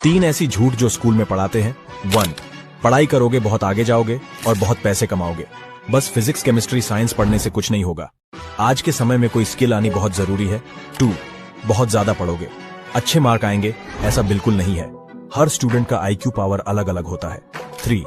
3 ऐसी झूठ जो स्कूल में पढ़ाते हैं। 1. पढ़ाई करोगे बहुत आगे जाओगे और बहुत पैसे कमाओगे। बस फिजिक्स केमिस्ट्री साइंस पढ़ने से कुछ नहीं होगा। आज के समय में कोई स्किल आनी बहुत जरूरी है। 2. बहुत ज्यादा पढ़ोगे अच्छे मार्क आएंगे, ऐसा बिल्कुल नहीं है। हर स्टूडेंट का IQ पावर अलग अलग होता है। 3.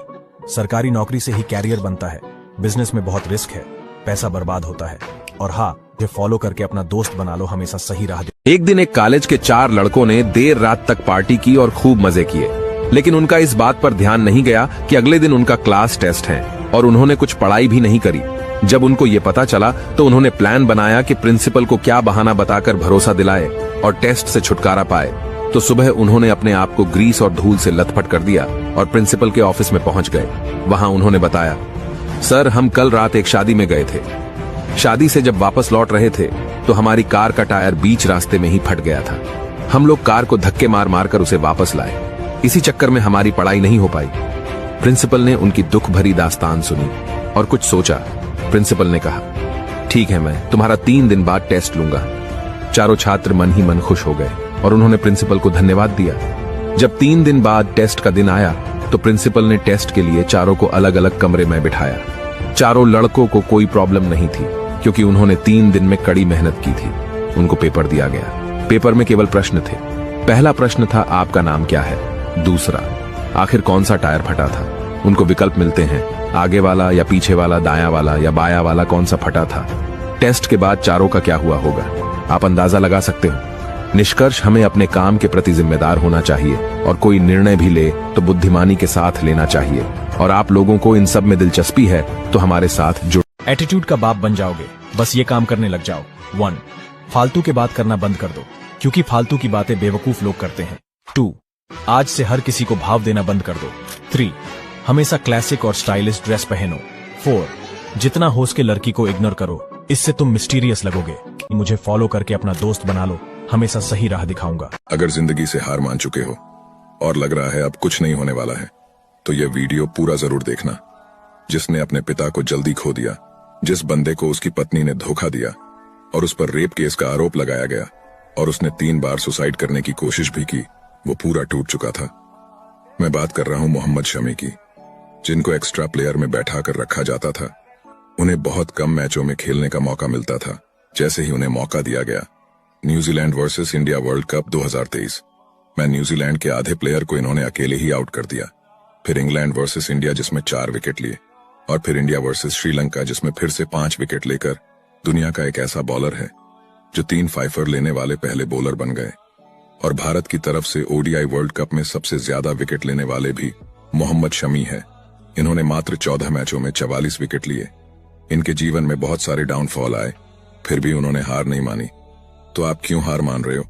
सरकारी नौकरी से ही कैरियर बनता है। बिजनेस में बहुत रिस्क है, पैसा बर्बाद होता है। और हाँ, ये फॉलो करके अपना दोस्त बना लो, हमेशा सही राह दे। एक दिन एक कॉलेज के 4 लड़कों ने देर रात तक पार्टी की और खूब मजे किए, लेकिन उनका इस बात पर ध्यान नहीं गया कि अगले दिन उनका क्लास टेस्ट है और उन्होंने कुछ पढ़ाई भी नहीं करी। जब उनको ये पता चला तो उन्होंने प्लान बनाया कि प्रिंसिपल को क्या बहाना बताकर भरोसा दिलाए और टेस्ट से छुटकारा पाए। तो सुबह उन्होंने अपने आप को ग्रीस और धूल से लथपथ कर दिया और प्रिंसिपल के ऑफिस में पहुंच गए। वहां उन्होंने बताया, सर हम कल रात एक शादी में गए थे। शादी से जब वापस लौट रहे थे तो हमारी कार का टायर बीच रास्ते में ही फट गया था। हम लोग कार को धक्के मार मार कर उसे वापस लाए। इसी चक्कर में हमारी पढ़ाई नहीं हो पाई। प्रिंसिपल ने उनकी दुख भरी दास्तान सुनी और कुछ सोचा। प्रिंसिपल ने कहा, ठीक है, मैं तुम्हारा 3 दिन बाद टेस्ट लूंगा। चारों छात्र मन ही मन खुश हो गए और उन्होंने प्रिंसिपल को धन्यवाद दिया। जब 3 दिन बाद टेस्ट का दिन आया तो प्रिंसिपल ने टेस्ट के लिए चारों को अलग अलग कमरे में बिठाया। चारों लड़कों को कोई प्रॉब्लम नहीं थी क्योंकि उन्होंने 3 दिन में कड़ी मेहनत की थी। उनको पेपर दिया गया। पेपर में केवल प्रश्न थे। पहला प्रश्न था, आपका नाम क्या है। दूसरा, आखिर कौन सा टायर फटा था। उनको विकल्प मिलते हैं, आगे वाला या पीछे वाला, दायां वाला या बायां वाला, कौन सा फटा था। टेस्ट के बाद चारों का क्या हुआ होगा, आप अंदाजा लगा सकते हो। निष्कर्ष, हमें अपने काम के प्रति जिम्मेदार होना चाहिए और कोई निर्णय भी ले तो बुद्धिमानी के साथ लेना चाहिए। और आप लोगों को इन सब में दिलचस्पी है तो हमारे साथ जुड़। एटीट्यूड का बाप बन जाओगे, बस ये काम करने लग जाओ। 1. फालतू की बात करना बंद कर दो, क्योंकि फालतू की बातें बेवकूफ लोग करते हैं। 2. आज से हर किसी को भाव देना बंद कर दो। 3. हमेशा क्लासिक और स्टाइलिश ड्रेस पहनो। 4. जितना हो सके लड़की को इग्नोर करो, इससे तुम मिस्टीरियस लगोगे। मुझे फॉलो करके अपना दोस्त बना लो, हमेशा सही राह दिखाऊंगा। अगर जिंदगी से हार मान चुके हो और लग रहा है अब कुछ नहीं होने वाला है, तो यह वीडियो पूरा जरूर देखना। जिसने अपने पिता को जल्दी खो दिया, जिस बंदे को उसकी पत्नी ने धोखा दिया और उस पर रेप केस का आरोप लगाया गया और उसने 3 बार सुसाइड करने की कोशिश भी की, वो पूरा टूट चुका था। मैं बात कर रहा हूं मोहम्मद शमी की, जिनको एक्स्ट्रा प्लेयर में बैठा कर रखा जाता था। उन्हें बहुत कम मैचों में खेलने का मौका मिलता था। जैसे ही उन्हें मौका दिया गया, New Zealand versus India world cup 2023 में न्यूजीलैंड के आधे प्लेयर को इन्होंने अकेले ही आउट कर दिया। फिर इंग्लैंड वर्सेस इंडिया जिसमें 4 विकेट लिए, और फिर इंडिया वर्सेस श्रीलंका जिसमें फिर से 5 विकेट लेकर दुनिया का एक ऐसा बॉलर है जो 3 5 लेने वाले पहले बॉलर बन गए। और भारत की तरफ से ODI वर्ल्ड कप में सबसे ज्यादा विकेट लेने वाले भी मोहम्मद शमी है। इन्होंने मात्र 14 मैचों में 44 विकेट लिए। इनके जीवन में बहुत सारे डाउनफॉल आए, फिर भी उन्होंने हार नहीं मानी। तो आप क्यों हार मान रहे हो?